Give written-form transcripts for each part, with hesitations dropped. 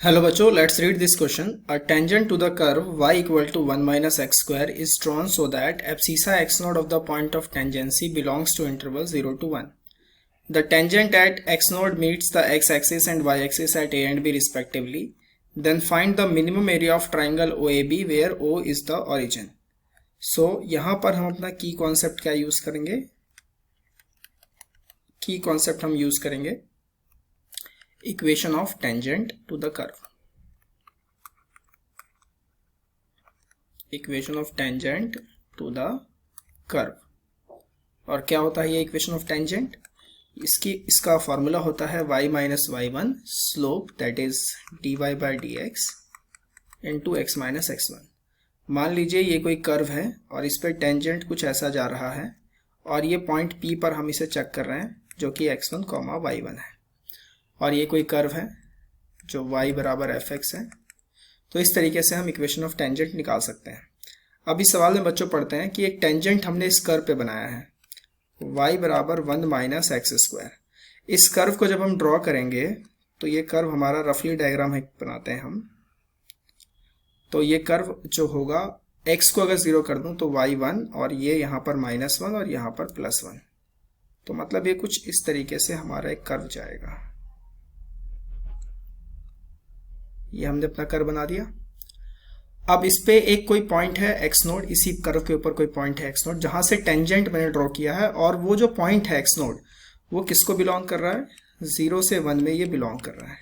Hello बच्चों, let's read this question. A tangent to the curve y equal to 1 minus x square is drawn so that abscissa x naught of the point of tangency belongs to interval 0 to 1. The tangent at x node meets the x axis and y axis at a and b respectively. Then find the minimum area of triangle OAB where O is the origin. So यहाँ पर हम अपना की concept क्या use करेंगे? की concept हम use करेंगे equation of tangent to the curve. Equation of tangent to the curve. और क्या होता है ये इक्वेशन ऑफ टेंजेंट? इसका फॉर्मूला होता है y minus y one slope that is dy by d x into x minus x one. मान लीजिए ये कोई कर्व है और इस पर टेंजेंट कुछ ऐसा जा रहा है और ये पॉइंट P पर हम इसे चेक कर रहे हैं जो कि x1, y1 है. और ये कोई कर्व है जो y बराबर fx है. तो इस तरीके से हम इक्वेशन ऑफ टेंजेंट निकाल सकते हैं. अब इस सवाल में बच्चों पढ़ते हैं कि एक टेंजेंट हमने इस कर्व पे बनाया है y बराबर 1 माइनस एक्स स्क्वायर. इस कर्व को जब हम ड्रॉ करेंगे तो ये कर्व हमारा रफली डायग्राम है बनाते हैं हम. तो ये कर्व जो होगा x को अगर 0 कर दूं तो y1 और ये यहाँ पर -1 और यहाँ पर +1. तो मतलब ये कुछ इस तरीके से हमारा एक कर्व जाएगा. ये हमने अपना कर्व बना दिया. अब इस पे एक कोई पॉइंट है एक्स नोड, इसी कर्व के ऊपर कोई पॉइंट है एक्स नोड जहां से टेंजेंट मैंने ड्रॉ किया है. और वो जो पॉइंट है एक्स नोड वो किसको बिलोंग कर रहा है? 0 से 1 में ये बिलोंग कर रहा है.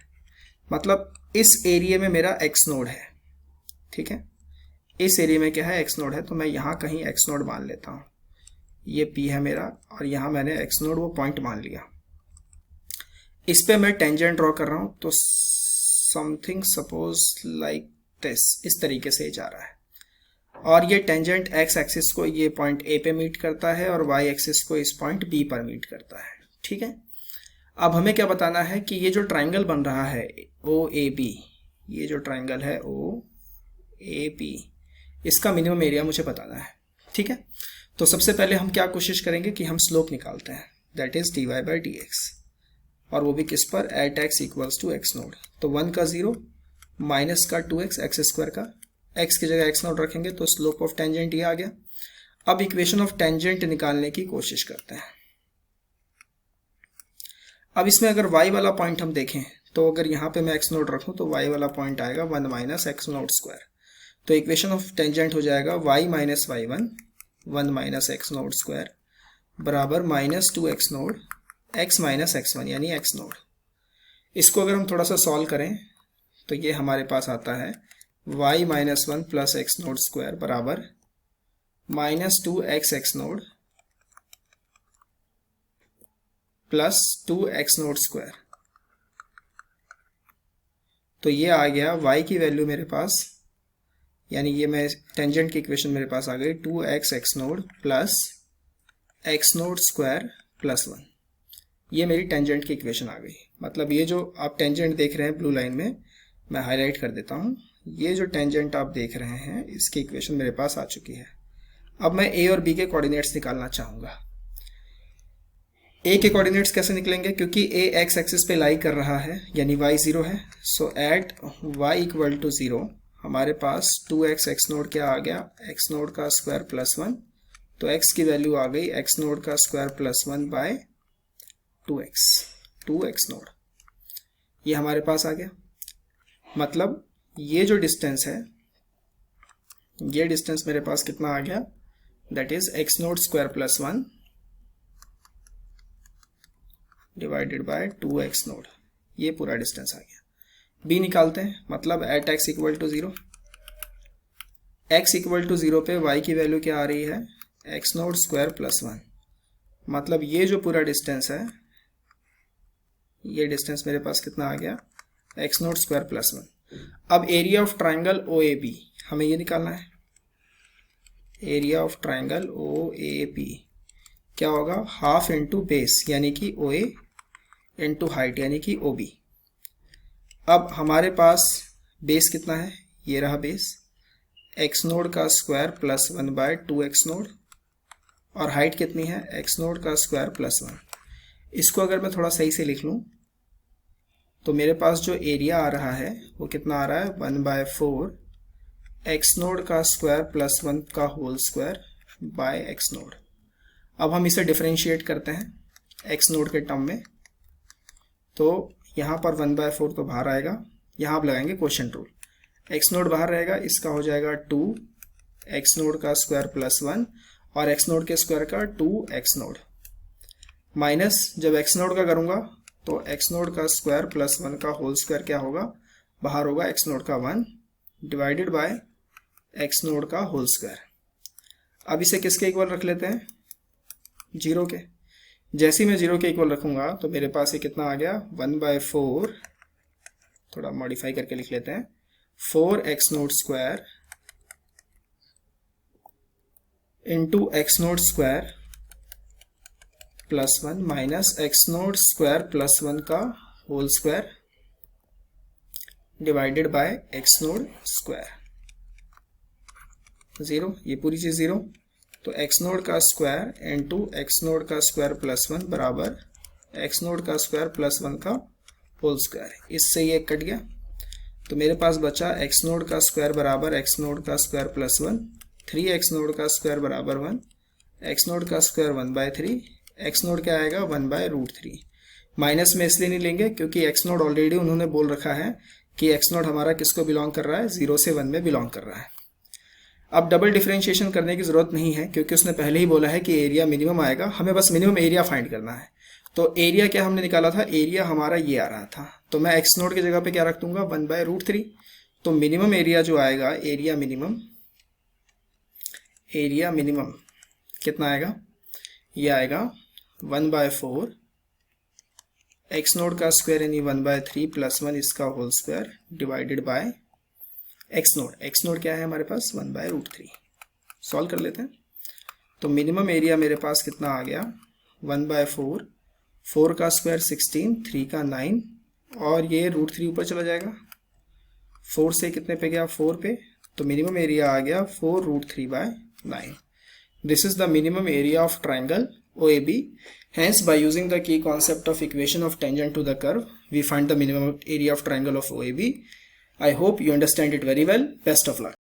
मतलब इस एरिया में मेरा एक्स नोड है. ठीक है, इस एरिया में क्या है? एक्स नोड है. तो मैं यहाँ कहीं एक्स नोड मान लेता हूँ. ये P है मेरा और यहाँ मैंने एक्स नोड वो पॉइंट मान लिया. इस पे मैं टेंजेंट ड्रॉ कर रहा हूँ. तो समथिंग सपोज लाइक दिस, इस तरीके से जा रहा है. और ये टेंजेंट एक्स एक्सिस को ये पॉइंट A पे मीट करता है और y एक्सिस को इस पॉइंट B पर मीट करता है. ठीक है, अब हमें क्या बताना है कि ये जो ट्राइंगल बन रहा है OAB, ये जो ट्राइंगल है OAB, इसका मिनिमम एरिया मुझे बताना है. ठीक है, तो सबसे पहले हम क्या कोशिश करेंगे कि हम स्लोप निकालते हैं that is dy by d x. और वो भी किस पर? At x equals to x naught. तो 1 का 0 माइनस का 2x एक्स स्क्वायर का, x की जगह एक्स नोड रखेंगे तो स्लोप ऑफ टेंजेंट ये आ गया. अब इक्वेशन ऑफ टेंजेंट निकालने की कोशिश करते हैं. अब इसमें अगर y वाला पॉइंट हम देखें तो अगर यहाँ पे मैं एक्स नोड रखूं तो y वाला पॉइंट आएगा 1 माइनस एक्स नोड स्क्वायर. तो इक्वेशन ऑफ टेंजेंट हो जाएगा y minus y one 1 minus x node square बराबर minus 2 x nought x minus x one यानी एक्स नोड. इसको अगर हम थोड़ा सा सॉल्व करें तो ये हमारे पास आता है y minus one plus x node square बराबर minus 2x x nought plus 2x nought square. तो ये आ गया y की वैल्यू मेरे पास, यानी ये मैं टेंजेंट की इक्वेशन मेरे पास आ गई 2x x nought plus x node square plus 1. ये मेरी टेंजेंट की इक्वेशन आ गई. मतलब ये जो आप टेंजेंट देख रहे हैं ब्लू लाइन में, मैं हाईलाइट कर देता हूँ. ये जो टेंजेंट आप देख रहे हैं इसकी इक्वेशन मेरे पास आ चुकी है. अब मैं a और b के कोऑर्डिनेट्स निकालना चाहूंगा. a के कोऑर्डिनेट्स कैसे निकलेंगे? क्योंकि a x एक्सिस पे लाई कर रहा है यानी y 0 है. So at y equal to 0 हमारे पास 2x एक्स नोड क्या आ गया? एक्स नोड का स्क्वायर प्लस 1. तो x की वैल्यू आ गई एक्स नोड का square plus 1 by 2x naught. ये हमारे पास आ गया. मतलब ये जो डिस्टेंस है, ये डिस्टेंस मेरे पास कितना आ गया? That is x node square plus 1 divided by 2x naught. ये पूरा डिस्टेंस आ गया. b निकालते हैं. मतलब at x equal to 0, x equal to 0 पे y की वैल्यू क्या आ रही है? X node square plus 1. मतलब ये जो पूरा डिस्टेंस है, ये डिस्टेंस मेरे पास कितना आ गया? X note square plus 1. अब एरिया ऑफ ट्राइंगल OAB हमें ये निकालना है. एरिया ऑफ ट्राइंगल OAB क्या होगा? हाफ इंटू बेस यानी कि OA इंटू हाइट यानी कि OB. अब हमारे पास बेस कितना है? ये रहा बेस, एक्स नोड का square plus 1 by 2x naught. और हाइट कितनी है? एक्स नोड का स्क्वायर प्लस 1. इसको अगर मैं थोड़ा सही से लिख लूँ तो मेरे पास जो एरिया आ रहा है वो कितना आ रहा है 1/4 एक्स नोड का स्क्वायर प्लस 1 का whole square by x naught. अब हम इसे डिफरेंशिएट करते हैं एक्स नोड के टर्म में, तो यहाँ पर 1/4 तो बाहर आएगा, यहाँ आप लगाएंगे क्वोशिएंट रूल, एक्स नोड बाहर रहेगा, इसका हो जाएगा 2 एक्स नोड का स्क्वायर प्लस 1 और एक्स नोड के स्क्वायर का 2 एक्स नोड, माइनस जब एक्स नोड का करूँगा तो एक्स नोड का स्क्वायर प्लस 1 का होल स्क्वायर क्या होगा, बाहर होगा एक्स नोड का 1 डिवाइडेड बाय एक्स नोड का होल स्क्वायर। अब इसे किसके इक्वल रख लेते हैं, 0 के। जैसे ही मैं 0 के इक्वल रखूंगा तो मेरे पास ये कितना आ गया 1/4, थोड़ा मॉडिफाई करके लिख लेते हैं, 4 x node square into x node square plus 1 minus x node square plus 1 का whole square divided by x node square, 0, ये पूरी चीज 0। तो एक्स नोड का स्क्वायर इंटू एक्स नोड का स्क्वायर प्लस 1 बराबर एक्स नोड का स्क्वायर प्लस 1 का होल स्क्वायर, इससे ये कट गया तो मेरे पास बचा एक्स नोड का स्क्वायर बराबर एक्स नोड का स्क्वायर प्लस 1, 3 एक्स नोड का स्क्वायर बराबर 1, एक्स नोड का स्क्वायर 1/3, एक्स नोड क्या आएगा 1/√3। माइनस में इसलिए नहीं लेंगे क्योंकि एक्स नोड ऑलरेडी उन्होंने बोल रखा है कि एक्स नोड हमारा किसको बिलोंग कर रहा है, 0 से 1 में बिलोंग कर रहा है। अब डबल डिफरेंशिएशन करने की जरूरत नहीं है क्योंकि उसने पहले ही बोला है कि एरिया मिनिमम आएगा, हमें बस मिनिमम एरिया फाइंड करना है। तो एरिया क्या हमने निकाला था, एरिया हमारा ये आ रहा था, तो मैं एक्स नोड की जगह पे क्या रख दूंगा 1/√3। तो मिनिमम एरिया जो आएगा, एरिया मिनिमम कितना आएगा, ये आएगा 1/4 एक्स नोड का स्क्वायर यानी 1/3 प्लस 1 इसका whole square divided by x naught. X naught क्या है हमारे पास 1/√3। सॉल्व कर लेते हैं। तो मिनिमम एरिया मेरे पास कितना आ गया 1/4, 4 का स्क्वायर 16, 3 का 9 और ये √3 ऊपर चला जाएगा, 4 से कितने पे गया 4 पे, तो मिनिमम एरिया आ गया 4√3/9। This is the minimum area of triangle OAB. Hence, by using the key concept of equation of tangent to the curve, we find the minimum area of triangle of OAB. I hope you understand it very well. Best of luck.